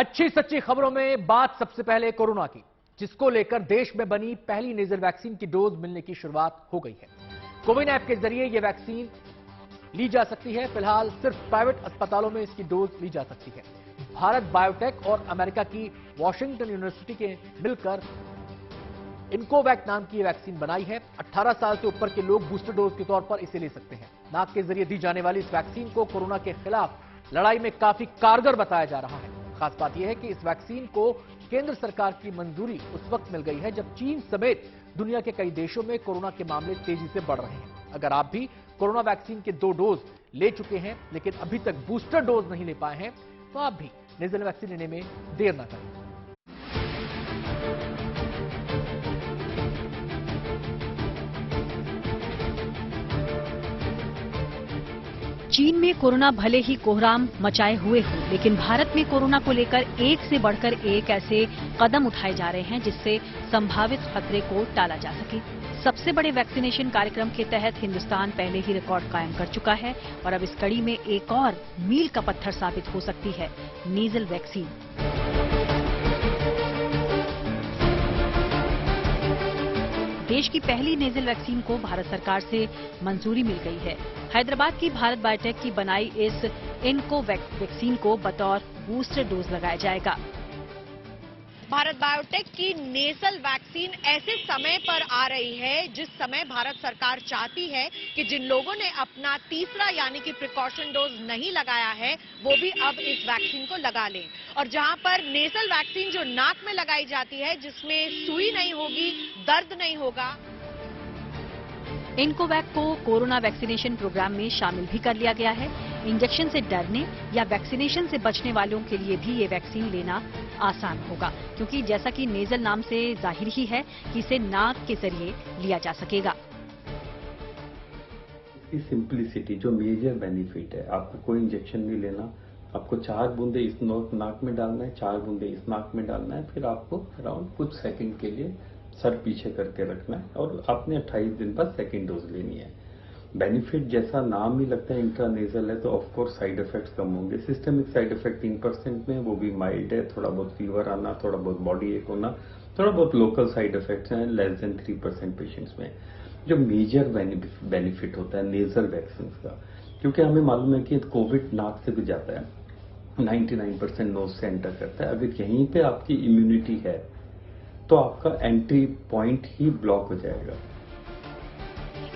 अच्छी सच्ची खबरों में बात सबसे पहले कोरोना की, जिसको लेकर देश में बनी पहली नेजल वैक्सीन की डोज मिलने की शुरुआत हो गई है। कोविन ऐप के जरिए यह वैक्सीन ली जा सकती है। फिलहाल सिर्फ प्राइवेट अस्पतालों में इसकी डोज ली जा सकती है। भारत बायोटेक और अमेरिका की वॉशिंगटन यूनिवर्सिटी के मिलकर इनकोवैक नाम की यह वैक्सीन बनाई है। 18 साल से ऊपर के लोग बूस्टर डोज के तौर पर इसे ले सकते हैं। नाक के जरिए दी जाने वाली इस वैक्सीन को कोरोना के खिलाफ लड़ाई में काफी कारगर बताया जा रहा है। खास बात यह है कि इस वैक्सीन को केंद्र सरकार की मंजूरी उस वक्त मिल गई है जब चीन समेत दुनिया के कई देशों में कोरोना के मामले तेजी से बढ़ रहे हैं। अगर आप भी कोरोना वैक्सीन के 2 डोज ले चुके हैं लेकिन अभी तक बूस्टर डोज नहीं ले पाए हैं तो आप भी नेजल वैक्सीन लेने में देर न करें। चीन में कोरोना भले ही कोहराम मचाए हुए हो, लेकिन भारत में कोरोना को लेकर एक से बढ़कर एक ऐसे कदम उठाए जा रहे हैं जिससे संभावित खतरे को टाला जा सके। सबसे बड़े वैक्सीनेशन कार्यक्रम के तहत हिंदुस्तान पहले ही रिकॉर्ड कायम कर चुका है और अब इस कड़ी में एक और मील का पत्थर साबित हो सकती है नेजल वैक्सीन। देश की पहली नेजल वैक्सीन को भारत सरकार से मंजूरी मिल गई है। हैदराबाद की भारत बायोटेक की बनाई इस इनकोवैक वैक्सीन को बतौर बूस्टर डोज लगाया जाएगा। भारत बायोटेक की नेजल वैक्सीन ऐसे समय पर आ रही है जिस समय भारत सरकार चाहती है कि जिन लोगों ने अपना तीसरा यानी कि प्रिकॉशन डोज नहीं लगाया है वो भी अब इस वैक्सीन को लगा लें। और जहां पर नेजल वैक्सीन जो नाक में लगाई जाती है, जिसमें सुई नहीं होगी, दर्द नहीं होगा। इनकोवैक को कोरोना वैक्सीनेशन प्रोग्राम में शामिल भी कर लिया गया है। इंजेक्शन से डरने या वैक्सीनेशन से बचने वालों के लिए भी ये वैक्सीन लेना आसान होगा, क्योंकि जैसा कि नेजल नाम से जाहिर ही है कि इसे नाक के जरिए लिया जा सकेगा। इसकी सिंप्लिसिटी जो मेजर बेनिफिट है, आपको कोई इंजेक्शन नहीं लेना, आपको 4 बूंदे इस नाक में डालना है, 4 बूंदे इस नाक में डालना है, फिर आपको अराउंड कुछ सेकंड के लिए सर पीछे करके रखना है और आपने 28 दिन बाद सेकंड डोज लेनी है। बेनिफिट जैसा नाम ही लगता है इंट्रानेजल है, तो ऑफकोर्स साइड इफेक्ट्स कम होंगे। सिस्टमिक साइड इफेक्ट 3% में, वो भी माइल्ड है, थोड़ा बहुत फीवर आना, थोड़ा बहुत बॉडी एक होना, थोड़ा बहुत लोकल साइड इफेक्ट्स हैं लेस देन 3% पेशेंट्स में। जो मेजर बेनिफिट होता है नेजल वैक्सीन का, क्योंकि हमें मालूम है कि कोविड नाक से भी जाता है, 99% नोज से एंटर करता है। अगर यहीं पे आपकी इम्यूनिटी है तो आपका एंट्री पॉइंट ही ब्लॉक हो जाएगा।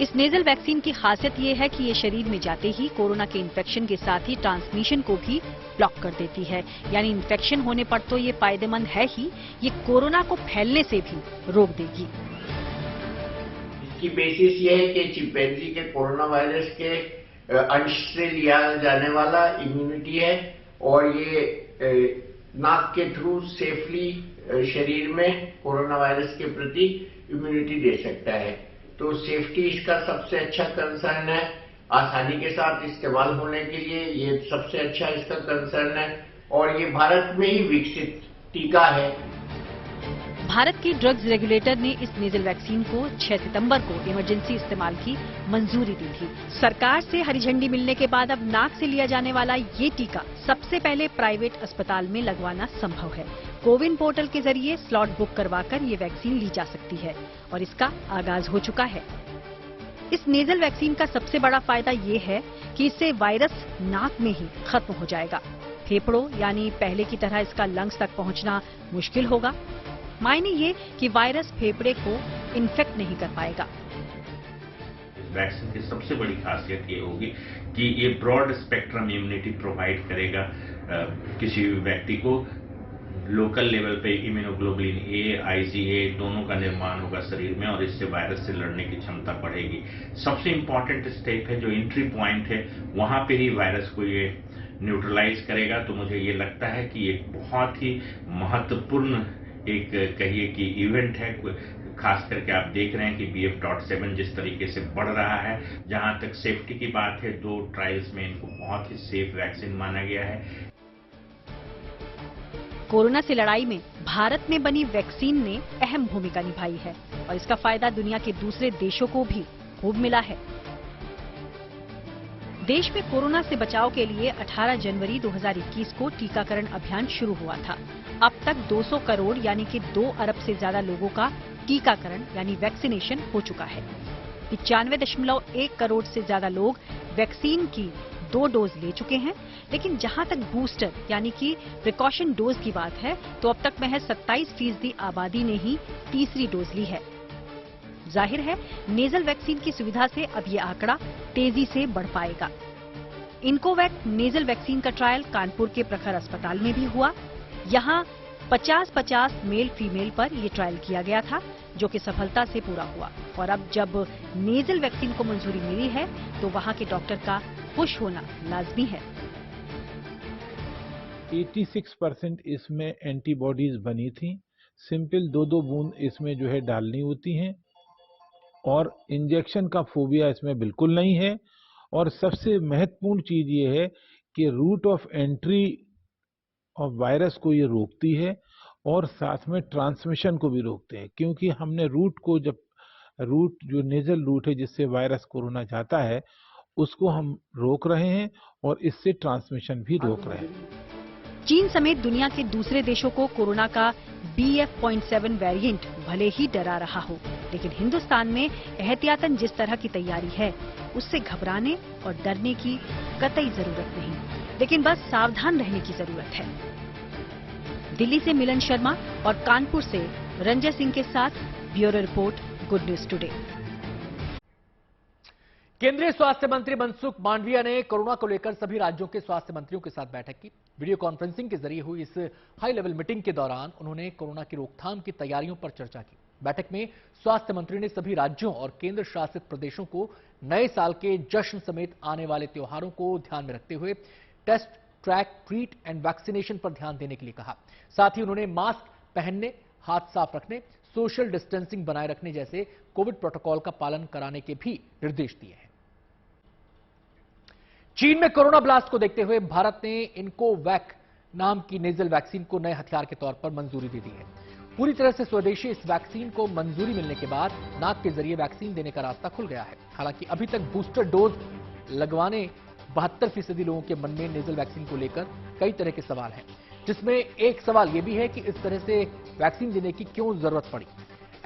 इस नेजल वैक्सीन की खासियत ये है कि ये शरीर में जाते ही कोरोना के इन्फेक्शन के साथ ही ट्रांसमिशन को भी ब्लॉक कर देती है। यानी इन्फेक्शन होने पर तो ये फायदेमंद है ही, ये कोरोना को फैलने से भी रोक देगी। इसकी बेसिस ये है कि चिंपैंजी के कोरोना वायरस के अंश से लिया जाने वाला इम्यूनिटी है और ये नाक के थ्रू सेफली शरीर में कोरोना वायरस के प्रति इम्यूनिटी दे सकता है। तो सेफ्टी इसका सबसे अच्छा कंसर्न है। आसानी के साथ इस्तेमाल होने के लिए ये सबसे अच्छा इसका कंसर्न है और ये भारत में ही विकसित टीका है। भारत के ड्रग्स रेगुलेटर ने इस नेजल वैक्सीन को 6 सितंबर को इमरजेंसी इस्तेमाल की मंजूरी दी थी। सरकार से हरी झंडी मिलने के बाद अब नाक से लिया जाने वाला ये टीका सबसे पहले प्राइवेट अस्पताल में लगवाना संभव है। कोविन पोर्टल के जरिए स्लॉट बुक करवाकर ये वैक्सीन ली जा सकती है और इसका आगाज हो चुका है। इस नेजल वैक्सीन का सबसे बड़ा फायदा ये है कि इससे वायरस नाक में ही खत्म हो जाएगा। फेफड़ों यानी पहले की तरह इसका लंग्स तक पहुंचना मुश्किल होगा। मायने ये कि वायरस फेफड़े को इन्फेक्ट नहीं कर पाएगा। वैक्सीन की सबसे बड़ी खासियत ये होगी कि ये ब्रॉड स्पेक्ट्रम इम्यूनिटी प्रोवाइड करेगा किसी व्यक्ति को। लोकल लेवल पे इम्यूनोग्लोबुलिन ए, IgA दोनों का निर्माण होगा शरीर में और इससे वायरस से लड़ने की क्षमता बढ़ेगी। सबसे इम्पोर्टेंट स्टेप है जो एंट्री पॉइंट है, वहां पे ही वायरस को ये न्यूट्रलाइज करेगा। तो मुझे ये लगता है कि ये बहुत ही महत्वपूर्ण एक कहिए कि इवेंट है। खास करके आप देख रहे हैं कि BF.7 जिस तरीके से बढ़ रहा है। जहां तक सेफ्टी की बात है, 2 ट्रायल्स में इनको बहुत ही सेफ वैक्सीन माना गया है। कोरोना से लड़ाई में भारत में बनी वैक्सीन ने अहम भूमिका निभाई है और इसका फायदा दुनिया के दूसरे देशों को भी खूब मिला है। देश में कोरोना से बचाव के लिए 18 जनवरी 2021 को टीकाकरण अभियान शुरू हुआ था। अब तक 200 करोड़ यानी कि 2 अरब से ज्यादा लोगों का टीकाकरण यानी वैक्सीनेशन हो चुका है। 95.1 करोड़ से ज्यादा लोग वैक्सीन की 2 डोज ले चुके हैं। लेकिन जहां तक बूस्टर यानी कि प्रिकॉशन डोज की बात है तो अब तक महज 27% आबादी ने ही तीसरी डोज ली है। जाहिर है नेजल वैक्सीन की सुविधा से अब ये आंकड़ा तेजी से बढ़ पाएगा। इनकोवैक नेजल वैक्सीन का ट्रायल कानपुर के प्रखर अस्पताल में भी हुआ। यहां 50-50 मेल फीमेल पर यह ट्रायल किया गया था, जो कि सफलता से पूरा हुआ। और अब जब नेजल वैक्सीन को मंजूरी मिली है तो वहां के डॉक्टर का खुश होना लाजमी है। 86% इसमें एंटीबॉडीज बनी थी। सिंपल 2-2 बूंद इसमें जो है डालनी होती हैं और इंजेक्शन का फोबिया इसमें बिल्कुल नहीं है। और सबसे महत्वपूर्ण चीज ये है कि route of entry of virus को ये रोकती है और साथ में ट्रांसमिशन को भी रोकते हैं, क्योंकि हमने रूट जो नेजल रूट है जिससे वायरस कोरोना जाता है उसको हम रोक रहे हैं और इससे ट्रांसमिशन भी रोक रहे हैं। चीन समेत दुनिया के दूसरे देशों को कोरोना का BF.7 वेरिएंट भले ही डरा रहा हो, लेकिन हिंदुस्तान में एहतियातन जिस तरह की तैयारी है उससे घबराने और डरने की कतई जरूरत नहीं, लेकिन बस सावधान रहने की जरूरत है। दिल्ली से मिलन शर्मा और कानपुर से रंजय सिंह के साथ bureau report, good news today. केंद्रीय स्वास्थ्य मंत्री मनसुख मांडविया ने कोरोना को लेकर सभी राज्यों के स्वास्थ्य मंत्रियों के साथ बैठक की। वीडियो कॉन्फ्रेंसिंग के जरिए हुई इस हाई लेवल मीटिंग के दौरान उन्होंने कोरोना की रोकथाम की तैयारियों पर चर्चा की। बैठक में स्वास्थ्य मंत्री ने सभी राज्यों और केंद्र शासित प्रदेशों को नए साल के जश्न समेत आने वाले त्योहारों को ध्यान में रखते हुए test, track, treat and vaccination पर ध्यान देने के लिए कहा। साथ ही उन्होंने मास्क पहनने, हाथ साफ रखने, सोशल डिस्टेंसिंग बनाए रखने जैसे कोविड प्रोटोकॉल का पालन कराने के भी निर्देश दिए हैं। चीन में कोरोना ब्लास्ट को देखते हुए भारत ने इनकोवैक नाम की नेजल वैक्सीन को नए हथियार के तौर पर मंजूरी दे दी है। पूरी तरह से स्वदेशी इस वैक्सीन को मंजूरी मिलने के बाद नाक के जरिए वैक्सीन देने का रास्ता खुल गया है। हालांकि अभी तक बूस्टर डोज लगवाने 72% लोगों के मन में नेजल वैक्सीन को लेकर कई तरह के सवाल हैं, जिसमें एक सवाल यह भी है कि इस तरह से वैक्सीन देने की क्यों जरूरत पड़ी।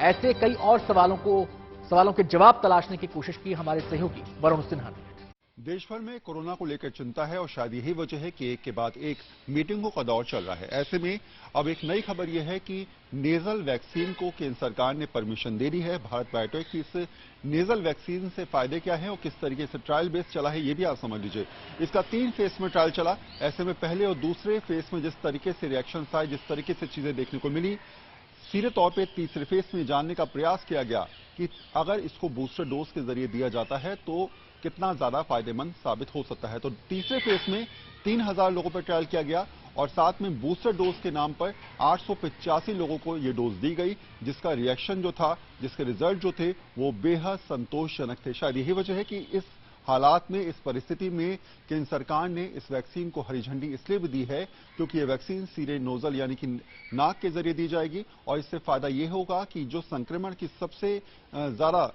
ऐसे कई और सवालों के जवाब तलाशने की कोशिश की हमारे सहयोगी वरुण सिन्हा ने। देश भर में कोरोना को लेकर चिंता है और शायद यही वजह है कि एक के बाद एक मीटिंगों का दौर चल रहा है। ऐसे में अब एक नई खबर यह है कि नेजल वैक्सीन को केंद्र सरकार ने परमिशन दे दी है। भारत बायोटेक की इस नेजल वैक्सीन से फायदे क्या हैं और किस तरीके से ट्रायल बेस चला है, ये भी आप समझ लीजिए। इसका 3 फेज में ट्रायल चला। ऐसे में पहले और दूसरे फेज में जिस तरीके से रिएक्शन आए, जिस तरीके से चीजें देखने को मिली, सीधे तौर पर तीसरे फेज में जानने का प्रयास किया गया कि अगर इसको बूस्टर डोज के जरिए दिया जाता है तो कितना ज्यादा फायदेमंद साबित हो सकता है। तो तीसरे फेज में 3000 लोगों पर ट्रायल किया गया और साथ में बूस्टर डोज के नाम पर 885 लोगों को ये डोज दी गई, जिसका रिएक्शन जो था, जिसके रिजल्ट जो थे वो बेहद संतोषजनक थे। शायद यही वजह है कि इस हालात में, इस परिस्थिति में केंद्र सरकार ने इस वैक्सीन को हरी झंडी इसलिए भी दी है क्योंकि ये वैक्सीन सीधे नोजल यानी कि नाक के जरिए दी जाएगी और इससे फायदा ये होगा कि जो संक्रमण की सबसे ज्यादा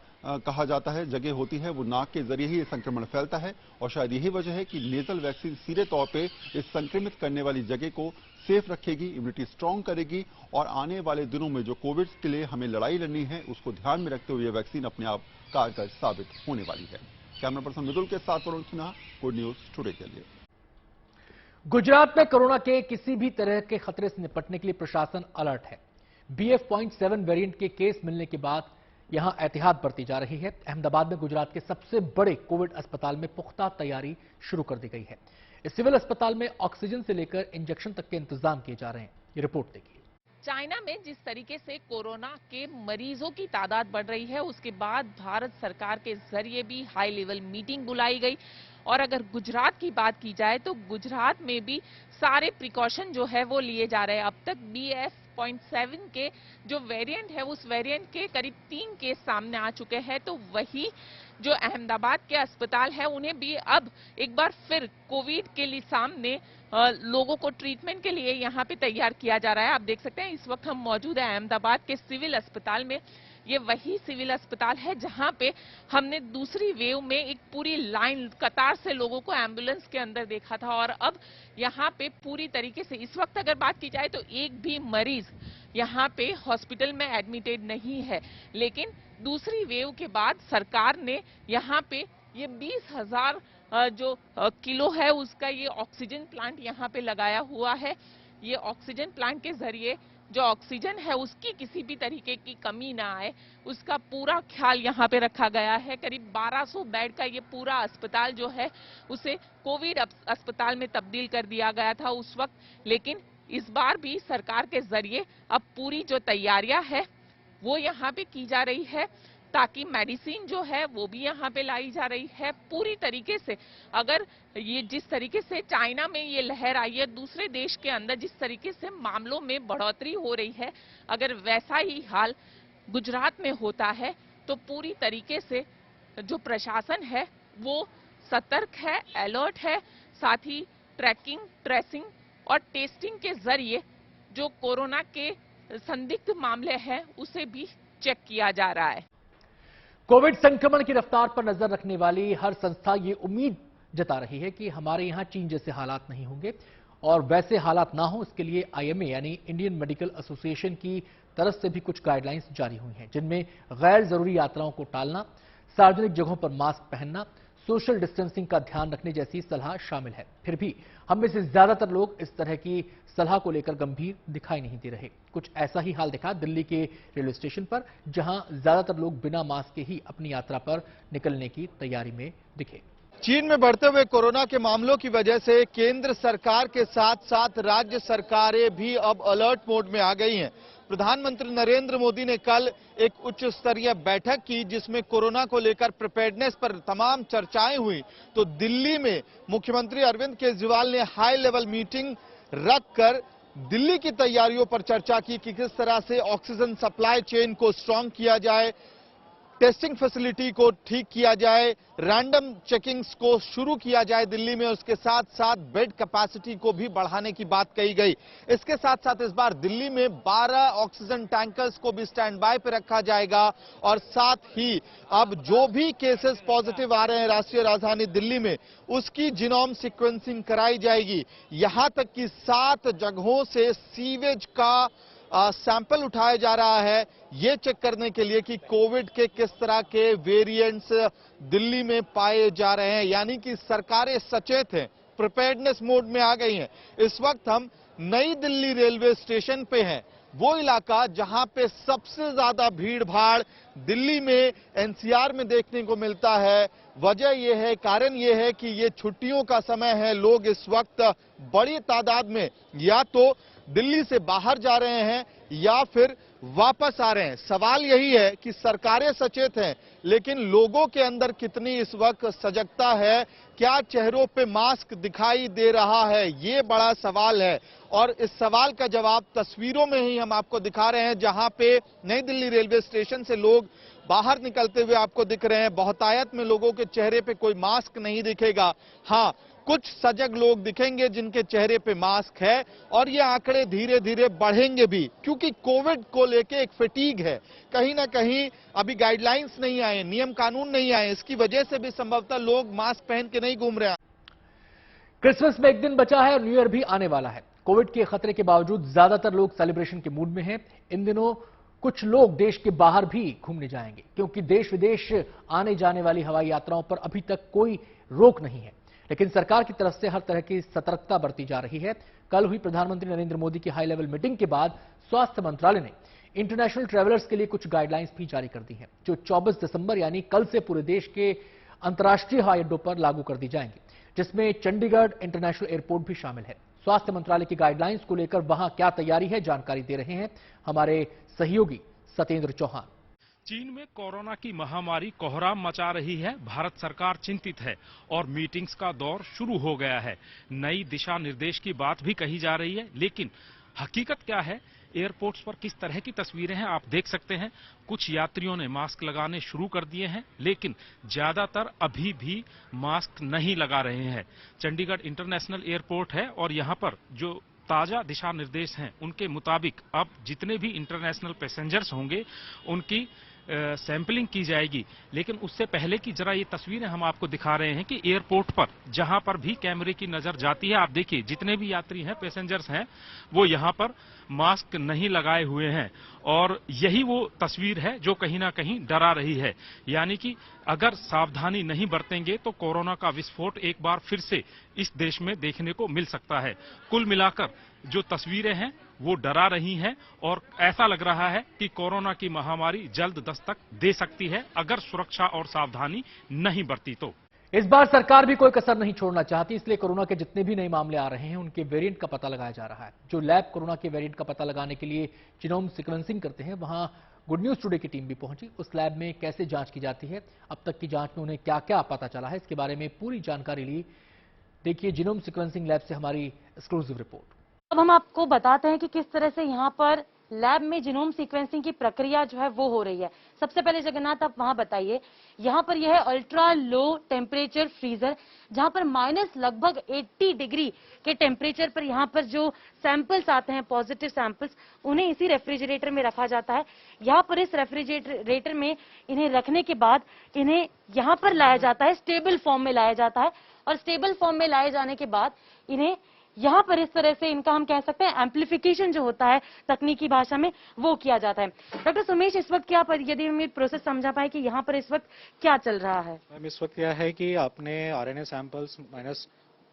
कहा जाता है जगह होती है, वो नाक के जरिए ही ये संक्रमण फैलता है। और शायद यही वजह है कि नेजल वैक्सीन सीधे तौर पे इस संक्रमित करने वाली जगह को सेफ रखेगी, इम्यूनिटी स्ट्रांग करेगी और आने वाले दिनों में जो कोविड के लिए हमें लड़ाई लड़नी है उसको ध्यान में रखते हुए ये वैक्सीन अपने आप कारगर साबित होने वाली है। कैमरा पर्सन मिदुल के साथ Varun Sinha, good news today के लिए। गुजरात में कोरोना के किसी भी तरह के खतरे से निपटने के लिए प्रशासन अलर्ट है। BF.7 वेरिएंट के केस मिलने के बाद यहां एहतियात बरती जा रही है। अहमदाबाद में गुजरात के सबसे बड़े कोविड अस्पताल में पुख्ता तैयारी शुरू कर दी गई है। इस सिविल अस्पताल में ऑक्सीजन से लेकर इंजेक्शन तक के इंतजाम किए जा रहे हैं। ये रिपोर्ट देखिए। चाइना में जिस तरीके से कोरोना के मरीजों की तादाद बढ़ रही है, उसके बाद भारत सरकार के जरिए भी हाई लेवल मीटिंग बुलाई गई। और अगर गुजरात की बात की जाए तो गुजरात में भी सारे प्रिकॉशन जो है वो लिए जा रहे हैं। अब तक BF.7 के जो वेरिएंट है उस वेरिएंट के करीब 3 केस सामने आ चुके हैं। तो वही जो अहमदाबाद के अस्पताल है उन्हें भी अब एक बार फिर कोविड के लिए सामने लोगों को ट्रीटमेंट के लिए यहाँ पे तैयार किया जा रहा है। आप देख सकते हैं इस वक्त हम मौजूद है अहमदाबाद के सिविल अस्पताल में, ये वही सिविल अस्पताल है जहां पे हमने दूसरी वेव में एक पूरी लाइन कतार से लोगों को एम्बुलेंस के अंदर देखा था और अब यहाँ पे पूरी तरीके से इस वक्त अगर बात की जाए तो एक भी मरीज यहाँ पे हॉस्पिटल में एडमिटेड नहीं है। लेकिन दूसरी वेव के बाद सरकार ने यहाँ पे ये 20,000 जो किलो है उसका ये ऑक्सीजन प्लांट यहाँ पे लगाया हुआ है। ये ऑक्सीजन प्लांट के जरिए जो ऑक्सीजन है उसकी किसी भी तरीके की कमी ना आए उसका पूरा ख्याल यहाँ पे रखा गया है। करीब 1200 बेड का ये पूरा अस्पताल जो है उसे कोविड अस्पताल में तब्दील कर दिया गया था उस वक्त, लेकिन इस बार भी सरकार के जरिए अब पूरी जो तैयारियां है वो यहाँ पे की जा रही है ताकि मेडिसिन जो है वो भी यहाँ पे लाई जा रही है पूरी तरीके से। अगर ये जिस तरीके से चाइना में ये लहर आई है, दूसरे देश के अंदर जिस तरीके से मामलों में बढ़ोतरी हो रही है, अगर वैसा ही हाल गुजरात में होता है तो पूरी तरीके से जो प्रशासन है वो सतर्क है, अलर्ट है। साथ ही ट्रैकिंग, ट्रेसिंग और टेस्टिंग के जरिए जो कोरोना के संदिग्ध मामले हैं उसे भी चेक किया जा रहा है। कोविड संक्रमण की रफ्तार पर नजर रखने वाली हर संस्था ये उम्मीद जता रही है कि हमारे यहां चीन जैसे हालात नहीं होंगे और वैसे हालात ना हो इसके लिए आईएमए यानी इंडियन मेडिकल एसोसिएशन की तरफ से भी कुछ गाइडलाइंस जारी हुई हैं, जिनमें गैर जरूरी यात्राओं को टालना, सार्वजनिक जगहों पर मास्क पहनना, सोशल डिस्टेंसिंग का ध्यान रखने जैसी सलाह शामिल है। फिर भी हम में से ज्यादातर लोग इस तरह की सलाह को लेकर गंभीर दिखाई नहीं दे रहे। कुछ ऐसा ही हाल दिखा दिल्ली के रेलवे स्टेशन पर, जहां ज्यादातर लोग बिना मास्क के ही अपनी यात्रा पर निकलने की तैयारी में दिखे। चीन में बढ़ते हुए कोरोना के मामलों की वजह से केंद्र सरकार के साथ साथ राज्य सरकारें भी अब अलर्ट मोड में आ गई हैं। प्रधानमंत्री नरेंद्र मोदी ने कल एक उच्च स्तरीय बैठक की जिसमें कोरोना को लेकर प्रिपेयर्डनेस पर तमाम चर्चाएं हुई। तो दिल्ली में मुख्यमंत्री अरविंद केजरीवाल ने हाई लेवल मीटिंग रखकर दिल्ली की तैयारियों पर चर्चा की कि किस तरह से ऑक्सीजन सप्लाई चेन को स्ट्रांग किया जाए, टेस्टिंग फैसिलिटी को ठीक किया जाए, रैंडम चेकिंग्स को शुरू किया जाए दिल्ली में, उसके साथ साथ बेड कैपेसिटी को भी बढ़ाने की बात कही गई। इसके साथ साथ इस बार दिल्ली में 12 ऑक्सीजन टैंकर्स को भी स्टैंड बाय पे रखा जाएगा और साथ ही अब जो भी केसेस पॉजिटिव आ रहे हैं राष्ट्रीय राजधानी दिल्ली में उसकी जीनोम सीक्वेंसिंग कराई जाएगी। यहां तक कि 7 जगहों से सीवेज का सैंपल उठाया जा रहा है ये चेक करने के लिए कि कोविड के किस तरह के वेरिएंट्स दिल्ली में पाए जा रहे हैं। यानी कि सरकारें सचेत हैं, प्रिपेयर्डनेस मोड में आ गई हैं। इस वक्त हम नई दिल्ली रेलवे स्टेशन पे हैं, वो इलाका जहां पे सबसे ज्यादा भीड़ भाड़ दिल्ली में एनसीआर में देखने को मिलता है। वजह यह है, कारण यह है कि ये छुट्टियों का समय है। लोग इस वक्त बड़ी तादाद में या तो दिल्ली से बाहर जा रहे हैं या फिर वापस आ रहे हैं। सवाल यही है कि सरकारें सचेत हैं, लेकिन लोगों के अंदर कितनी इस वक्त सजगता है, क्या चेहरों पे मास्क दिखाई दे रहा है, ये बड़ा सवाल है। और इस सवाल का जवाब तस्वीरों में ही हम आपको दिखा रहे हैं, जहां पे नई दिल्ली रेलवे स्टेशन से लोग बाहर निकलते हुए आपको दिख रहे हैं। बहुतायत में लोगों के चेहरे पे कोई मास्क नहीं दिखेगा। हाँ, कुछ सजग लोग दिखेंगे जिनके चेहरे पे मास्क है और ये आंकड़े धीरे धीरे बढ़ेंगे भी, क्योंकि कोविड को लेके एक फटीग है। कहीं ना कहीं अभी गाइडलाइंस नहीं आए, नियम कानून नहीं आए, इसकी वजह से भी संभवतः लोग मास्क पहन के नहीं घूम रहे हैं। क्रिसमस में एक दिन बचा है और न्यू ईयर भी आने वाला है। कोविड के खतरे के बावजूद ज्यादातर लोग सेलिब्रेशन के मूड में हैं। इन दिनों कुछ लोग देश के बाहर भी घूमने जाएंगे, क्योंकि देश विदेश आने जाने वाली हवाई यात्राओं पर अभी तक कोई रोक नहीं है। लेकिन सरकार की तरफ से हर तरह की सतर्कता बरती जा रही है। कल हुई प्रधानमंत्री नरेंद्र मोदी की हाई लेवल मीटिंग के बाद स्वास्थ्य मंत्रालय ने इंटरनेशनल ट्रैवलर्स के लिए कुछ गाइडलाइंस भी जारी कर दी हैं, जो 24 दिसंबर यानी कल से पूरे देश के अंतर्राष्ट्रीय हवाई अड्डों पर लागू कर दी जाएंगी, जिसमें चंडीगढ़ इंटरनेशनल एयरपोर्ट भी शामिल है। स्वास्थ्य मंत्रालय की गाइडलाइंस को लेकर वहां क्या तैयारी है, जानकारी दे रहे हैं हमारे सहयोगी सत्येंद्र चौहान। चीन में कोरोना की महामारी कोहराम मचा रही है। भारत सरकार चिंतित है और मीटिंग्स का दौर शुरू हो गया है। नई दिशा निर्देश की बात भी कही जा रही है, लेकिन हकीकत क्या है, एयरपोर्ट्स पर किस तरह की तस्वीरें हैं आप देख सकते हैं। कुछ यात्रियों ने मास्क लगाने शुरू कर दिए हैं, लेकिन ज्यादातर अभी भी मास्क नहीं लगा रहे हैं। चंडीगढ़ इंटरनेशनल एयरपोर्ट है और यहाँ पर जो ताजा दिशा निर्देश हैं उनके मुताबिक अब जितने भी इंटरनेशनल पैसेंजर्स होंगे उनकी सैंपलिंग की जाएगी। लेकिन उससे पहले की जरा ये तस्वीरें हम आपको दिखा रहे हैं कि एयरपोर्ट पर जहां पर भी कैमरे की नजर जाती है, आप देखिए जितने भी यात्री हैं, पैसेंजर्स हैं, वो यहां पर मास्क नहीं लगाए हुए हैं। और यही वो तस्वीर है जो कहीं ना कहीं डरा रही है। यानी कि अगर सावधानी नहीं बरतेंगे तो कोरोना का विस्फोट एक बार फिर से इस देश में देखने को मिल सकता है। कुल मिलाकर जो तस्वीरें हैं वो डरा रही हैं और ऐसा लग रहा है कि कोरोना की महामारी जल्द दस्तक दे सकती है अगर सुरक्षा और सावधानी नहीं बरती तो। इस बार सरकार भी कोई कसर नहीं छोड़ना चाहती, इसलिए कोरोना के जितने भी नए मामले आ रहे हैं उनके वेरिएंट का पता लगाया जा रहा है। जो लैब कोरोना के वेरिएंट का पता लगाने के लिए जीनोम सीक्वेंसिंग करते हैं, वहां गुड न्यूज टुडे की टीम भी पहुंची। उस लैब में कैसे जांच की जाती है, अब तक की जांच में उन्हें क्या क्या पता चला है, इसके बारे में पूरी जानकारी ली। देखिए जीनोम सीक्वेंसिंग लैब से हमारी एक्सक्लूसिव रिपोर्ट। अब हम आपको बताते हैं कि किस तरह से यहाँ पर लैब में जीनोम सीक्वेंसिंग की प्रक्रिया जो है वो हो रही है। सबसे पहले जगन्नाथ आप वहां बताइए, यहाँ पर यह है अल्ट्रा लो टेम्परेचर फ्रीजर, जहां पर माइनस लगभग 80 डिग्री के टेम्परेचर पर यहाँ पर जो सैंपल्स आते हैं, पॉजिटिव सैंपल्स, उन्हें इसी रेफ्रिजरेटर में रखा जाता है। यहाँ पर इस रेफ्रिजरेटर में इन्हें रखने के बाद इन्हें यहाँ पर लाया जाता है, स्टेबल फॉर्म में लाया जाता है। और स्टेबल फॉर्म में लाए जाने के बाद इन्हें यहाँ पर इस तरह से इनका हम कह सकते हैं एम्प्लीफिकेशन जो होता है तकनीकी भाषा में, वो किया जाता है। डॉक्टर सुमेश, इस वक्त क्या पर यदि हम ये प्रोसेस समझा पाए कि यहाँ पर इस वक्त क्या चल रहा है? मैम, इस वक्त क्या है कि आपने आरएनए सैंपल्स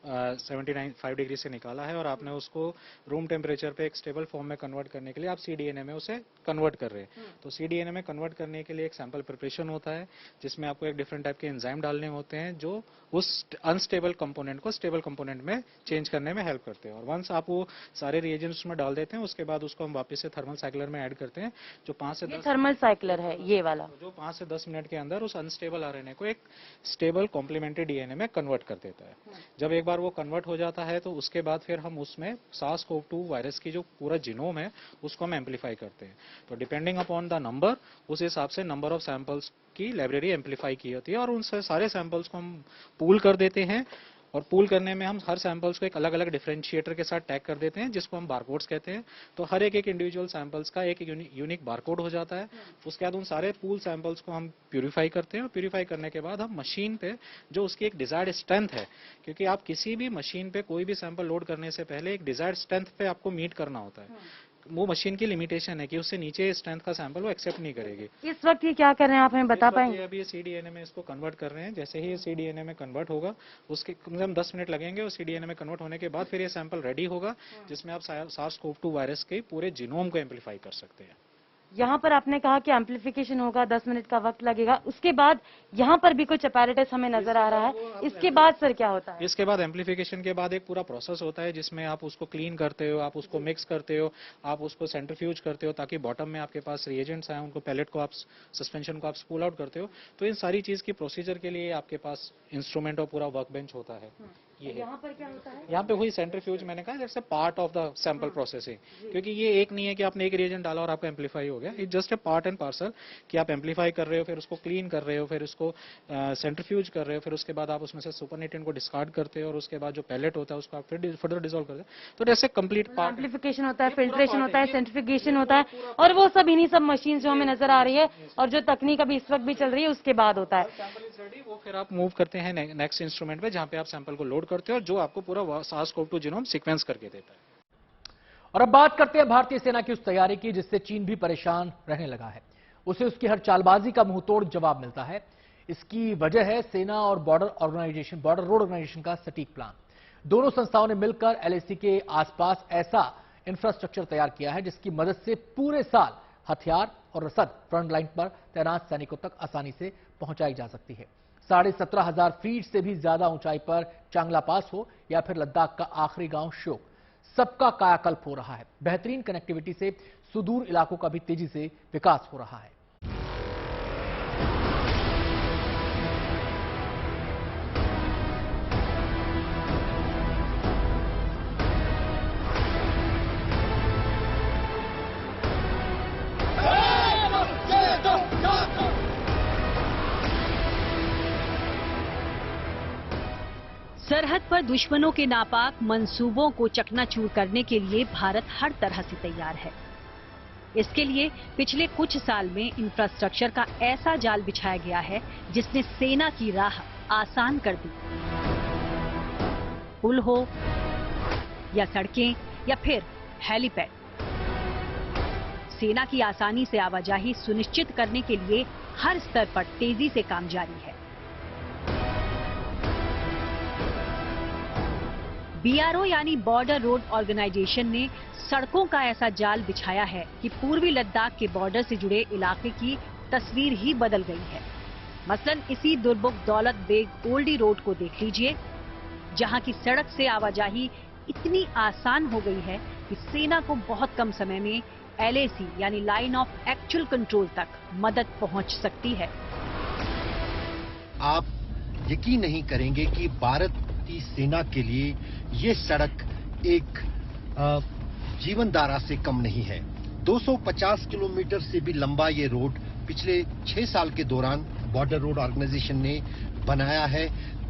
-79 डिग्री से निकाला है और आपने उसको रूम टेम्परेचर पे एक स्टेबल फॉर्म में कन्वर्ट करने के लिए आप सीडीएनए में उसे कन्वर्ट कर रहे हैं। तो सीडीएनए में कन्वर्ट करने के लिए एक सैंपल प्रिपरेशन होता है, जिसमें आपको एक डिफरेंट टाइप के एंजाइम डालने होते हैं जो उस अनस्टेबल कंपोनेंट को स्टेबल कंपोनेंट में चेंज करने में हेल्प करते हैं। और वंस आप वो सारे रिएजेंट्स उसमें डाल देते हैं, उसके बाद उसको हम वापस से थर्मल साइक्लर में ऐड करते हैं, जो 5 से 10 थर्मल साइक्लर है ये वाला, जो 5 से 10 मिनट के अंदर उस अनस्टेबल आरएनए को एक स्टेबल कॉम्प्लीमेंट्री डीएनए में कन्वर्ट कर देता है। जब एक बार वो कन्वर्ट हो जाता है तो उसके बाद फिर हम उसमें SARS-CoV-2 वायरस की जो पूरा जीनोम है उसको हम एम्पलीफाई करते हैं। तो डिपेंडिंग अपॉन द नंबर, उस हिसाब से नंबर ऑफ सैंपल्स की लाइब्रेरी एम्पलीफाई की होती है और उन सारे सैंपल्स को हम पूल कर देते हैं। और पूल करने में हम हर सैंपल्स को एक अलग अलग डिफरेंशिएटर के साथ टैग कर देते हैं, जिसको हम बारकोड्स कहते हैं। तो हर एक इंडिविजुअल सैंपल्स का एक यूनिक बारकोड हो जाता है। उसके बाद उन सारे पूल सैंपल्स को हम प्यूरिफाई करते हैं और प्यूरिफाई करने के बाद हम मशीन पे जो उसकी एक डिजायर्ड स्ट्रेंथ है, क्योंकि आप किसी भी मशीन पे कोई भी सैंपल लोड करने से पहले एक डिजायर्ड स्ट्रेंथ पे आपको मीट करना होता है। वो मशीन की लिमिटेशन है कि उससे नीचे स्ट्रेंथ का सैंपल वो एक्सेप्ट नहीं करेगी। इस वक्त ये क्या कर रहे हैं आप हमें बता पाएंगे? अभी ये सीडीएनए में इसको कन्वर्ट कर रहे हैं। जैसे ही ये सीडीएनए में कन्वर्ट होगा, उसके कम से कम 10 मिनट लगेंगे और सीडीएनए में कन्वर्ट होने के बाद फिर ये सैंपल रेडी होगा, जिसमें आप SARS-CoV-2 वायरस के पूरे जीनोम को एम्पलीफाई कर सकते हैं। यहाँ पर आपने कहा कि एम्पलीफिकेशन होगा, 10 मिनट का वक्त लगेगा। उसके बाद यहाँ पर भी कुछ अपैरेटस हमें नजर आ रहा है, इसके बाद सर क्या होता है? इसके बाद एम्पलीफिकेशन के बाद एक पूरा प्रोसेस होता है, जिसमें आप उसको क्लीन करते हो, आप उसको मिक्स करते हो, आप उसको सेंट्रीफ्यूज करते हो, ताकि बॉटम में आपके पास रिएजेंट्स आए, उनको पैलेट को आप सस्पेंशन को आप स्पूल आउट करते हो। तो इन सारी चीज की प्रोसीजर के लिए आपके पास इंस्ट्रूमेंट और पूरा वर्क बेंच होता है। यहाँ पर क्या होता है? यहाँ पे हुई सेंट्रीफ्यूज, मैंने कहा जैसे part of the sample processing, क्योंकि ये एक नहीं है कि आपने एक रिएजेंट डाला और आपका एम्पलीफाई हो गया। It just a part and parcel कि आप एम्पलीफाई कर रहे हो, फिर उसको क्लीन कर रहे हो, फिर उसको सेंट्रीफ्यूज कर रहे हो, फिर उसके बाद आप उसमें से सुपरनेटेंट को डिस्कार्ड करते हो और उसके बाद जो पैलेट होता है उसको आप फिर फर्दर डिसॉल्व करते हो। तो जैसे कंप्लीट पार्ट एम्पलीफिकेशन होता है, फिल्ट्रेशन होता है, सेंट्रीफिकेशन होता है, और वो सब इन्हीं सब मशीन जो हमें नजर आ रही है और जो तकनीक अभी इस वक्त भी चल रही है उसके बाद होता है। वो फिर आप मूव करते हैं नेक्स्ट इंस्ट्रूमेंट पे, जहाँ पे आप सैंपल को लोड करते हो और जो आपको पूरा SARS-CoV-2 जीनोम सीक्वेंस करके देता है। और अब बात करते हैं भारतीय सेना की उस तैयारी की जिससे चीन भी परेशान रहने लगा है। उसे उसकी हर चालबाजी का मुंहतोड़ जवाब मिलता है। इसकी वजह है सेना और बॉर्डर रोड ऑर्गेनाइजेशन का सटीक प्लान। दोनों संस्थाओं ने मिलकर LAC के आसपास ऐसा इंफ्रास्ट्रक्चर तैयार किया है जिसकी मदद से पूरे साल हथियार और रसद फ्रंट लाइन पर तैनात सैनिकों तक आसानी से पहुंचाई जा सकती है। 17,500 फीट से भी ज्यादा ऊंचाई पर चांगला पास हो या फिर लद्दाख का आखिरी गांव श्योक, सबका कायाकल्प हो रहा है। बेहतरीन कनेक्टिविटी से सुदूर इलाकों का भी तेजी से विकास हो रहा है। सरहद पर दुश्मनों के नापाक मंसूबों को चकनाचूर करने के लिए भारत हर तरह से तैयार है। इसके लिए पिछले कुछ साल में इंफ्रास्ट्रक्चर का ऐसा जाल बिछाया गया है जिसने सेना की राह आसान कर दी। पुल हो या सड़कें या फिर हेलीपैड, सेना की आसानी से आवाजाही सुनिश्चित करने के लिए हर स्तर पर तेजी से काम जारी है। बीआरओ यानी बॉर्डर रोड ऑर्गेनाइजेशन ने सड़कों का ऐसा जाल बिछाया है कि पूर्वी लद्दाख के बॉर्डर से जुड़े इलाके की तस्वीर ही बदल गई है। मसलन इसी दुर्बुक दौलत बेग ओल्डी रोड को देख लीजिए, जहां की सड़क से आवाजाही इतनी आसान हो गई है कि सेना को बहुत कम समय में LAC यानी लाइन ऑफ एक्चुअल कंट्रोल तक मदद पहुंच सकती है। आप यकीन नहीं करेंगे कि भारतीय सेना के लिए ये सड़क एक जीवनधारा से कम नहीं है। 250 किलोमीटर से भी लंबा ये रोड पिछले 6 साल के दौरान बॉर्डर रोड ऑर्गेनाइजेशन ने बनाया है,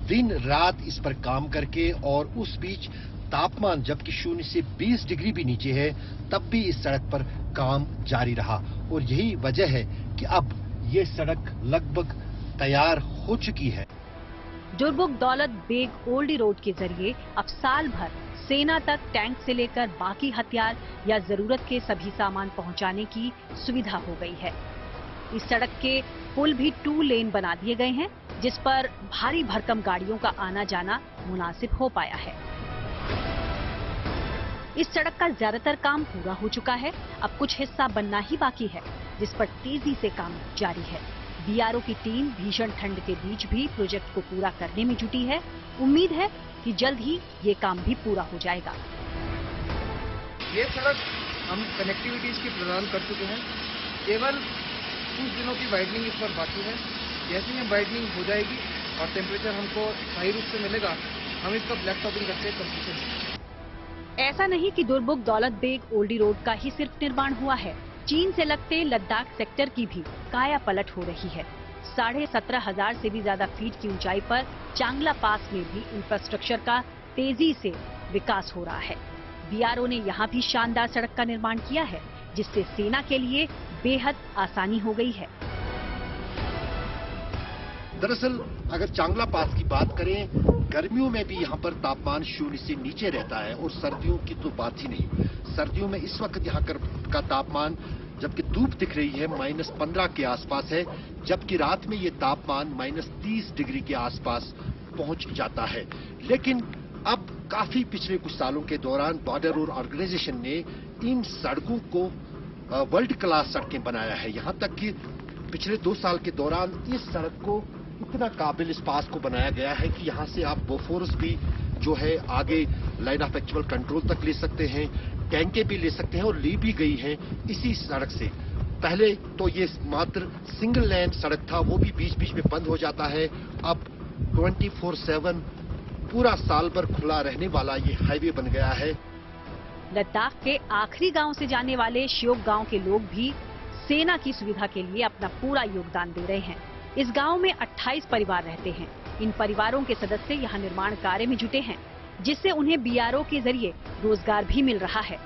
दिन रात इस पर काम करके, और उस बीच तापमान जबकि 0 से 20 डिग्री भी नीचे है तब भी इस सड़क पर काम जारी रहा। और यही वजह है कि अब ये सड़क लगभग तैयार हो चुकी है। दुर्बुक दौलत बेग ओल्डी रोड के जरिए अब साल भर सेना तक टैंक से लेकर बाकी हथियार या जरूरत के सभी सामान पहुंचाने की सुविधा हो गई है। इस सड़क के पुल भी 2 लेन बना दिए गए हैं, जिस पर भारी भरकम गाड़ियों का आना जाना मुनासिब हो पाया है। इस सड़क का ज्यादातर काम पूरा हो चुका है, अब कुछ हिस्सा बनना ही बाकी है, जिस पर तेजी से काम जारी है। बीआरओ की टीम भीषण ठंड के बीच भी प्रोजेक्ट को पूरा करने में जुटी है। उम्मीद है कि जल्द ही ये काम भी पूरा हो जाएगा। ये सड़क हम कनेक्टिविटीज की प्रदान कर चुके हैं, केवल कुछ दिनों की वाइडनिंग इस पर बाकी है। जैसे ही वाइडनिंग हो जाएगी और टेम्परेचर हमको सही रूप से मिलेगा, हम इसका ब्लैक टॉपिंग करके कंप्लीशन। ऐसा नहीं कि दुर्बुक दौलत बेग ओल्डी रोड का ही सिर्फ निर्माण हुआ है, चीन से लगते लद्दाख सेक्टर की भी काया पलट हो रही है। 17,500 से भी ज्यादा फीट की ऊंचाई पर चांगला पास में भी इंफ्रास्ट्रक्चर का तेजी से विकास हो रहा है। बीआरओ ने यहाँ भी शानदार सड़क का निर्माण किया है, जिससे सेना के लिए बेहद आसानी हो गई है। दरअसल अगर चांगला पास की बात करें, गर्मियों में भी यहाँ पर तापमान 0 से नीचे रहता है, और सर्दियों की तो बात ही नहीं। सर्दियों में इस वक्त यहाँ का तापमान, जबकि धूप दिख रही है, -15 के आसपास है, जबकि रात में ये तापमान -30 डिग्री के आसपास पहुंच जाता है। लेकिन अब काफी पिछले कुछ सालों के दौरान बॉर्डर रोड ऑर्गेनाइजेशन ने इन सड़कों को वर्ल्ड क्लास सड़कें बनाया है। यहाँ तक कि पिछले 2 साल के दौरान इस सड़क को इतना काबिल इस पास को बनाया गया है कि यहाँ से आप बोफोर्स भी जो है आगे लाइन ऑफ एक्चुअल कंट्रोल तक ले सकते हैं, टैंकें भी ले सकते हैं, और ली भी गई हैं इसी सड़क से। पहले तो ये मात्र सिंगल लेन सड़क था, वो भी बीच बीच में बंद हो जाता है। अब 24/7 पूरा साल भर खुला रहने वाला ये हाईवे बन गया है। लद्दाख के आखिरी गांव से जाने वाले श्योक गांव के लोग भी सेना की सुविधा के लिए अपना पूरा योगदान दे रहे हैं। इस गांव में 28 परिवार रहते हैं। इन परिवारों के सदस्य यहाँ निर्माण कार्य में जुटे हैं, जिससे उन्हें बीआरओ के जरिए रोजगार भी मिल रहा है।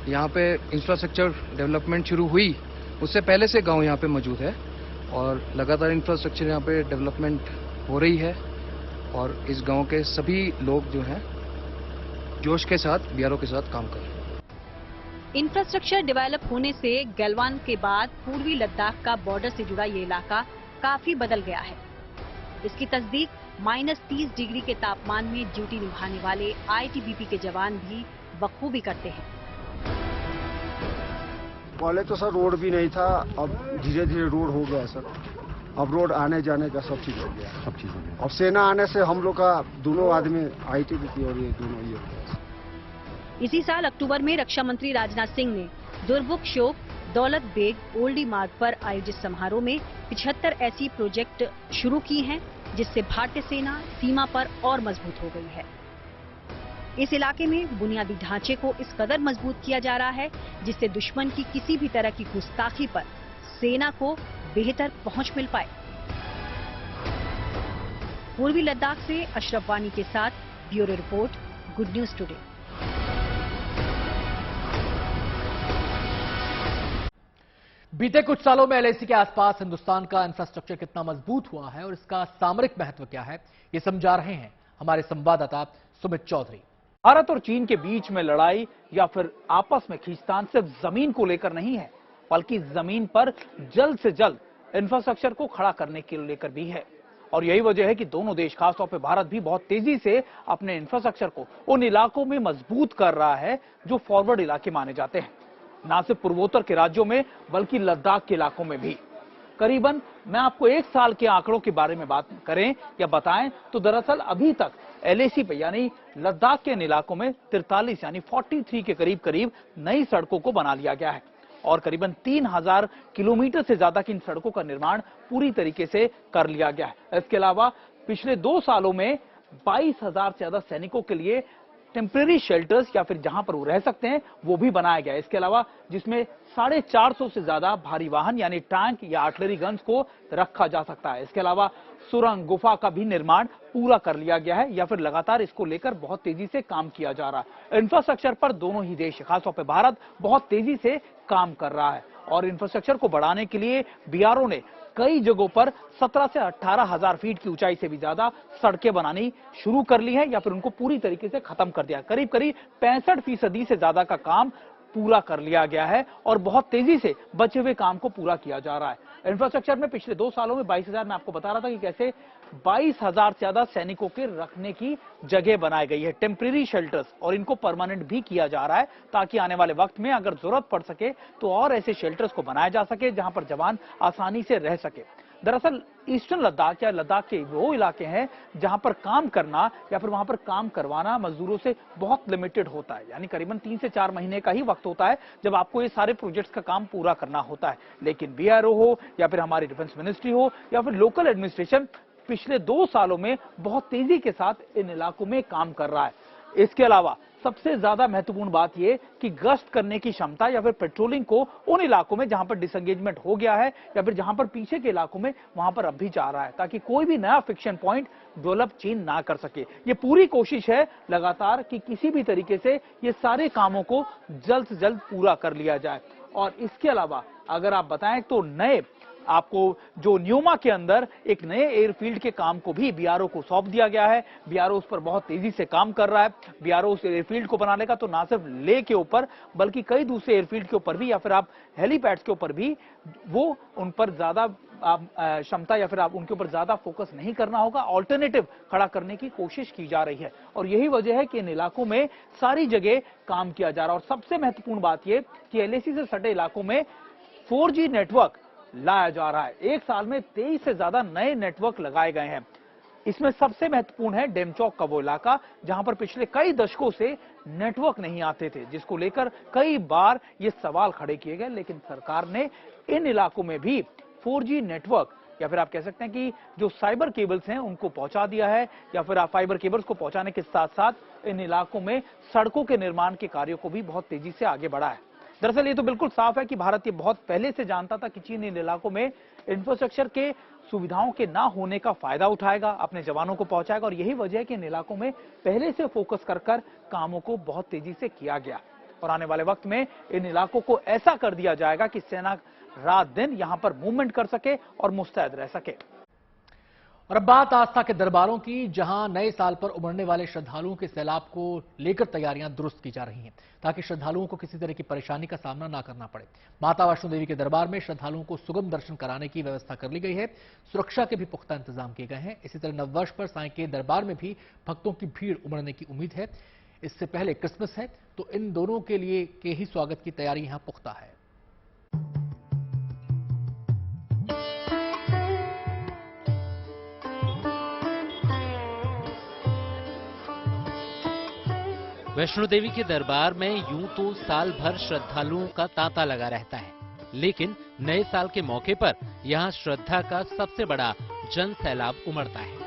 यहाँ पे इंफ्रास्ट्रक्चर डेवलपमेंट शुरू हुई, उससे पहले से गांव यहाँ पे मौजूद है, और लगातार इंफ्रास्ट्रक्चर यहाँ पे डेवलपमेंट हो रही है, और इस गांव के सभी लोग जो हैं जोश के साथ बीआरओ के साथ काम कर रहे हैं। इंफ्रास्ट्रक्चर डेवलप होने से गलवान के बाद पूर्वी लद्दाख का बॉर्डर से जुड़ा ये इलाका काफी बदल गया है। इसकी तस्दीक -30 डिग्री के तापमान में ड्यूटी निभाने वाले आईटीबीपी के जवान भी बखूबी करते हैं। पहले तो सर रोड भी नहीं था, अब धीरे धीरे रोड हो गया सर। अब रोड आने जाने का सब चीज हो गया, सब चीज हो गया। अब सेना आने से हम लोग का दोनों आदमी आईटीबीपी और ये दोनों ये हो गया। इसी साल अक्टूबर में रक्षा मंत्री राजनाथ सिंह ने दुर्बुक श्योक दौलत बेग ओल्डी मार्ग पर आयोजित समारोह में 75 ऐसी प्रोजेक्ट शुरू की हैं, जिससे भारतीय सेना सीमा पर और मजबूत हो गई है। इस इलाके में बुनियादी ढांचे को इस कदर मजबूत किया जा रहा है, जिससे दुश्मन की किसी भी तरह की गुस्ताखी पर सेना को बेहतर पहुंच मिल पाए। पूर्वी लद्दाख से अशरफ वानी के साथ bureau report, good news today. बीते कुछ सालों में एलएसी के आसपास हिंदुस्तान का इंफ्रास्ट्रक्चर कितना मजबूत हुआ है और इसका सामरिक महत्व क्या है, ये समझा रहे हैं हमारे संवाददाता सुमित चौधरी। भारत और चीन के बीच में लड़ाई या फिर आपस में खींचतान सिर्फ जमीन को लेकर नहीं है, बल्कि जमीन पर जल्द से जल्द इंफ्रास्ट्रक्चर को खड़ा करने के लेकर भी है। और यही वजह है कि दोनों देश, खासतौर पे भारत भी बहुत तेजी से अपने इंफ्रास्ट्रक्चर को उन इलाकों में मजबूत कर रहा है जो फॉरवर्ड इलाके माने जाते हैं, ना सिर्फ पूर्वोत्तर के राज्यों में बल्कि लद्दाख के इलाकों में भी। करीबन मैं आपको एक साल के आंकड़ों के बारे में बात करें या बताएं तो दरअसल अभी तक एलएसी पे यानी लद्दाख के इन इलाकों में 43 यानी 43 के करीब नई सड़कों को बना लिया गया है और करीबन 3000 किलोमीटर से ज्यादा की इन सड़कों का निर्माण पूरी तरीके से कर लिया गया है। इसके अलावा पिछले 2 सालों में 22,000 से ज्यादा सैनिकों के लिए टेम्परेरी शेल्टर्स या फिर जहां पर वो रह सकते हैं वो भी बनाया गया है। इसके अलावा जिसमें 450 से ज्यादा भारी वाहन यानी टैंक या आर्टिलरी गन्स को रखा जा सकता है। इसके अलावा सुरंग गुफा का भी निर्माण पूरा कर लिया गया है या फिर लगातार इसको लेकर बहुत तेजी से काम किया जा रहा है। इंफ्रास्ट्रक्चर पर दोनों ही देश, खासतौर पर भारत, बहुत तेजी से काम कर रहा है और इंफ्रास्ट्रक्चर को बढ़ाने के लिए बीआरओ ने कई जगहों पर 17 से 18,000 फीट की ऊंचाई से भी ज्यादा सड़कें बनानी शुरू कर ली है या फिर उनको पूरी तरीके से खत्म कर दिया। करीब 65% से ज्यादा का काम पूरा कर लिया गया है और बहुत तेजी से बचे हुए काम को पूरा किया जा रहा है। इंफ्रास्ट्रक्चर में पिछले 2 सालों में 22,000, मैं आपको बता रहा था कि कैसे 22,000 से ज्यादा सैनिकों के रखने की जगह बनाई गई है, टेम्परेरी शेल्टर्स, और इनको परमानेंट भी किया जा रहा है ताकि आने वाले वक्त में अगर जरूरत पड़ सके तो और ऐसे शेल्टर्स को बनाया जा सके जहां पर जवान आसानी से रह सके। दरअसल ईस्टर्न लद्दाख या लद्दाख के वो इलाके हैं जहां पर काम करना या फिर वहां पर काम करवाना मजदूरों से बहुत लिमिटेड होता है, यानी करीबन 3 से 4 महीने का ही वक्त होता है जब आपको ये सारे प्रोजेक्ट्स का काम पूरा करना होता है। लेकिन बीआरओ हो या फिर हमारी डिफेंस मिनिस्ट्री हो या फिर लोकल एडमिनिस्ट्रेशन पिछले 2 सालों में बहुत तेजी के साथ इन इलाकों में काम कर रहा है। इसके अलावा सबसे ज्यादा महत्वपूर्ण बात यह कि गश्त करने की क्षमता या फिर पेट्रोलिंग को उन इलाकों में जहां पर डिसएंगेजमेंट हो गया है या फिर जहां पर पीछे के इलाकों में वहां पर अब भी जा रहा है ताकि कोई भी नया फ्रिक्शन पॉइंट डेवलप चीन ना कर सके। ये पूरी कोशिश है लगातार कि किसी भी तरीके से ये सारे कामों को जल्द से जल्द पूरा कर लिया जाए। और इसके अलावा अगर आप बताएं तो नए आपको जो न्योमा के अंदर एक नए एयरफील्ड के काम को भी बीआरओ को सौंप दिया गया है। बीआरओ उस पर बहुत तेजी से काम कर रहा है। बीआरओ उस एयरफील्ड को बनाने का तो ना सिर्फ लेह के ऊपर बल्कि कई दूसरे एयरफील्ड के ऊपर भी या फिर आप हेलीपैड्स के ऊपर भी वो उन पर ज्यादा क्षमता या फिर आप उनके ऊपर ज्यादा फोकस नहीं करना होगा, ऑल्टरनेटिव खड़ा करने की कोशिश की जा रही है। और यही वजह है कि इन इलाकों में सारी जगह काम किया जा रहा है। और सबसे महत्वपूर्ण बात यह कि एलएसी से सटे इलाकों में 4G नेटवर्क लाया जा रहा है। एक साल में 23 से ज्यादा नए नेटवर्क लगाए गए हैं। इसमें सबसे महत्वपूर्ण है डेमचौक का वो इलाका जहां पर पिछले कई दशकों से नेटवर्क नहीं आते थे, जिसको लेकर कई बार ये सवाल खड़े किए गए। लेकिन सरकार ने इन इलाकों में भी 4G नेटवर्क या फिर आप कह सकते हैं कि जो साइबर केबल्स हैं उनको पहुंचा दिया है या फिर आप फाइबर केबल्स को पहुंचाने के साथ साथ इन इलाकों में सड़कों के निर्माण के कार्यों को भी बहुत तेजी से आगे बढ़ा है। दरअसल ये तो बिल्कुल साफ है कि भारत ये बहुत पहले से जानता था कि चीन इन इलाकों में इंफ्रास्ट्रक्चर के सुविधाओं के ना होने का फायदा उठाएगा, अपने जवानों को पहुंचाएगा और यही वजह है कि इन इलाकों में पहले से फोकस कर कामों को बहुत तेजी से किया गया। और आने वाले वक्त में इन इलाकों को ऐसा कर दिया जाएगा कि सेना रात दिन यहां पर मूवमेंट कर सके और मुस्तैद रह सके। और अब बात आस्था के दरबारों की, जहां नए साल पर उमड़ने वाले श्रद्धालुओं के सैलाब को लेकर तैयारियां दुरुस्त की जा रही हैं ताकि श्रद्धालुओं को किसी तरह की परेशानी का सामना ना करना पड़े। माता वैष्णो देवी के दरबार में श्रद्धालुओं को सुगम दर्शन कराने की व्यवस्था कर ली गई है। सुरक्षा के भी पुख्ता इंतजाम किए गए हैं। इसी तरह नववर्ष पर साईं के दरबार में भी भक्तों की भीड़ उमड़ने की उम्मीद है। इससे पहले क्रिसमस है तो इन दोनों के लिए के ही स्वागत की तैयारी यहां पुख्ता है। वैष्णो देवी के दरबार में यूं तो साल भर श्रद्धालुओं का तांता लगा रहता है, लेकिन नए साल के मौके पर यहां श्रद्धा का सबसे बड़ा जन सैलाब उमड़ता है।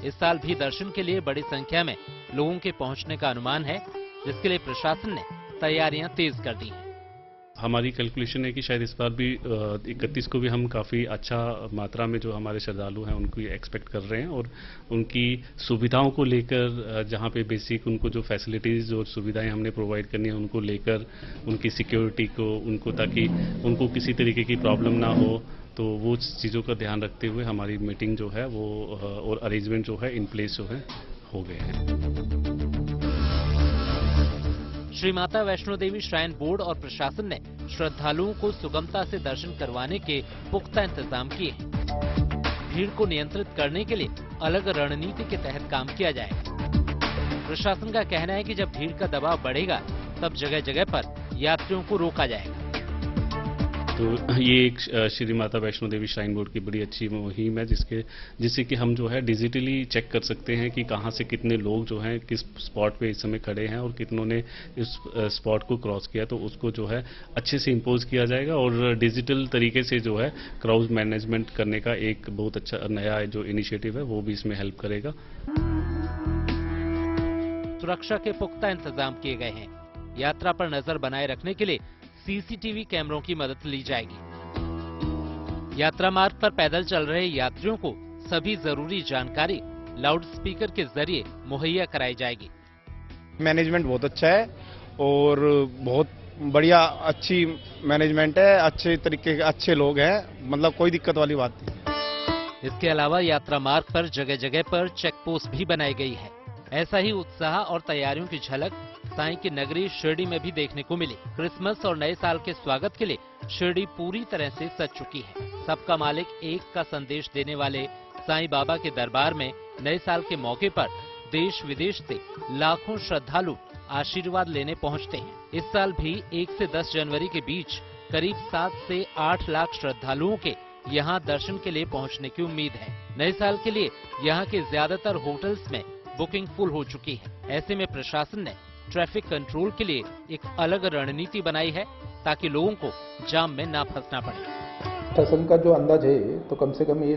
इस साल भी दर्शन के लिए बड़ी संख्या में लोगों के पहुंचने का अनुमान है, जिसके लिए प्रशासन ने तैयारियां तेज कर दी हैं। हमारी कैलकुलेशन है कि शायद इस बार भी 31 को भी हम काफ़ी अच्छा मात्रा में जो हमारे श्रद्धालु हैं उनको एक्सपेक्ट कर रहे हैं, और उनकी सुविधाओं को लेकर जहां पे बेसिक उनको जो फैसिलिटीज़ और सुविधाएं हमने प्रोवाइड करनी है उनको लेकर, उनकी सिक्योरिटी को उनको, ताकि उनको किसी तरीके की प्रॉब्लम ना हो, तो वो चीज़ों का ध्यान रखते हुए हमारी मीटिंग जो है वो और अरेंजमेंट जो है इन प्लेस जो है हो गए हैं। श्री माता वैष्णो देवी श्राइन बोर्ड और प्रशासन ने श्रद्धालुओं को सुगमता से दर्शन करवाने के पुख्ता इंतजाम किए। भीड़ को नियंत्रित करने के लिए अलग रणनीति के तहत काम किया जाएगा। प्रशासन का कहना है कि जब भीड़ का दबाव बढ़ेगा तब जगह जगह पर यात्रियों को रोका जाएगा। तो ये एक श्री माता वैष्णो देवी श्राइन बोर्ड की बड़ी अच्छी मुहिम है, जिससे कि हम जो है डिजिटली चेक कर सकते हैं कि कहाँ से कितने लोग जो हैं किस स्पॉट पे इस समय खड़े हैं और कितनों ने इस स्पॉट को क्रॉस किया, तो उसको जो है अच्छे से इम्पोज किया जाएगा। और डिजिटल तरीके से जो है क्राउड मैनेजमेंट करने का एक बहुत अच्छा नया जो इनिशिएटिव है वो भी इसमें हेल्प करेगा। सुरक्षा के पुख्ता इंतजाम किए गए हैं। यात्रा पर नजर बनाए रखने के लिए सीसीटीवी कैमरों की मदद ली जाएगी। यात्रा मार्ग पर पैदल चल रहे यात्रियों को सभी जरूरी जानकारी लाउड स्पीकर के जरिए मुहैया कराई जाएगी। मैनेजमेंट बहुत अच्छा है और बहुत बढ़िया अच्छी मैनेजमेंट है, अच्छे तरीके के अच्छे लोग हैं, मतलब कोई दिक्कत वाली बात नहीं। इसके अलावा यात्रा मार्ग पर जगह जगह पर चेक पोस्ट भी बनाई गई है। ऐसा ही उत्साह और तैयारियों की झलक साईं की नगरी शिरडी में भी देखने को मिली। क्रिसमस और नए साल के स्वागत के लिए शिरडी पूरी तरह से सज चुकी है। सबका मालिक एक का संदेश देने वाले साईं बाबा के दरबार में नए साल के मौके पर देश विदेश से लाखों श्रद्धालु आशीर्वाद लेने पहुंचते हैं। इस साल भी 1 से 10 जनवरी के बीच करीब 7 से 8 लाख श्रद्धालुओं के यहां दर्शन के लिए पहुंचने की उम्मीद है। नए साल के लिए यहां के ज्यादातर होटल्स में बुकिंग फुल हो चुकी है। ऐसे में प्रशासन ने ट्रैफिक कंट्रोल के लिए एक अलग रणनीति बनाई है ताकि लोगों को जाम में ना फंसना पड़े। प्रशासन का जो अंदाज है तो कम से कम ये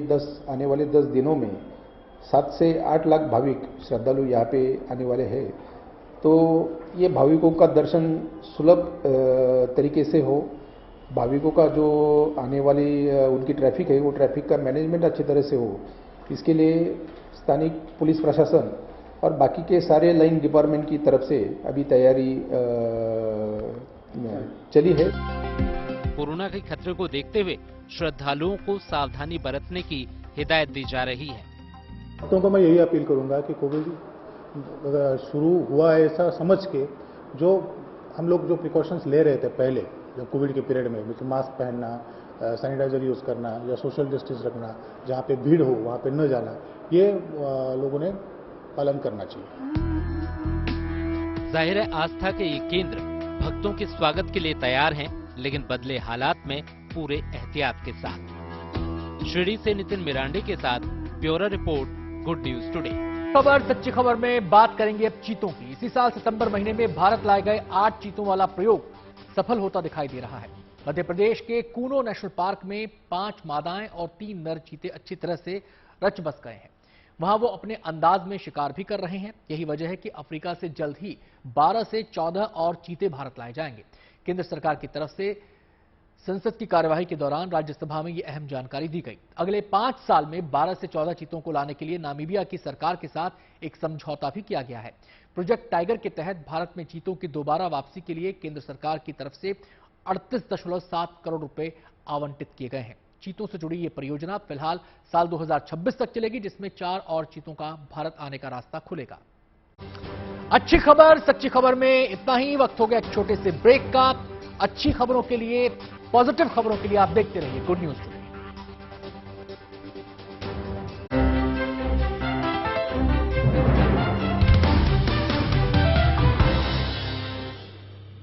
आने वाले 10 दिनों में 7 से 8 लाख भाविक श्रद्धालु यहाँ पे आने वाले हैं। तो ये भाविकों का दर्शन सुलभ तरीके से हो, भाविकों का जो आने वाली उनकी ट्रैफिक है वो ट्रैफिक का मैनेजमेंट अच्छी तरह से हो, इसके लिए स्थानीय पुलिस प्रशासन और बाकी के सारे लाइन डिपार्टमेंट की तरफ से अभी तैयारी चली है। कोरोना के खतरे को देखते हुए श्रद्धालुओं को सावधानी बरतने की हिदायत दी जा रही है। भक्तों को मैं यही अपील करूंगा कि कोविड शुरू हुआ है ऐसा समझ के जो हम लोग जो प्रिकॉशंस ले रहे थे पहले जब कोविड के पीरियड में, जैसे मास्क पहनना, सैनिटाइजर यूज करना या सोशल डिस्टेंस रखना, जहाँ पे भीड़ हो वहाँ पे न जाना, ये लोगों ने पालन करना चाहिए। जाहिर है आस्था के ये केंद्र भक्तों के स्वागत के लिए तैयार हैं, लेकिन बदले हालात में पूरे एहतियात के साथ। शिरडी से नितिन मिरांडे के साथ bureau report, good news today. खबर सच्ची खबर में बात करेंगे अब चीतों की। इसी साल सितंबर महीने में भारत लाए गए 8 चीतों वाला प्रयोग सफल होता दिखाई दे रहा है। मध्य प्रदेश के कूनो नेशनल पार्क में 5 मादाएं और 3 नर चीते अच्छी तरह से रच बस गए हैं। वहां वो अपने अंदाज में शिकार भी कर रहे हैं। यही वजह है कि अफ्रीका से जल्द ही 12 से 14 और चीते भारत लाए जाएंगे। केंद्र सरकार की तरफ से संसद की कार्यवाही के दौरान राज्यसभा में ये अहम जानकारी दी गई। अगले 5 साल में 12 से 14 चीतों को लाने के लिए नामीबिया की सरकार के साथ एक समझौता भी किया गया है। प्रोजेक्ट टाइगर के तहत भारत में चीतों की दोबारा वापसी के लिए केंद्र सरकार की तरफ से 38.7 करोड़ रुपए आवंटित किए गए हैं। चीतों से जुड़ी ये परियोजना फिलहाल साल 2026 तक चलेगी, जिसमें 4 और चीतों का भारत आने का रास्ता खुलेगा। अच्छी खबर सच्ची खबर में इतना ही। वक्त हो गया एक छोटे से ब्रेक का। अच्छी खबरों के लिए, पॉजिटिव खबरों के लिए आप देखते रहिए गुड न्यूज।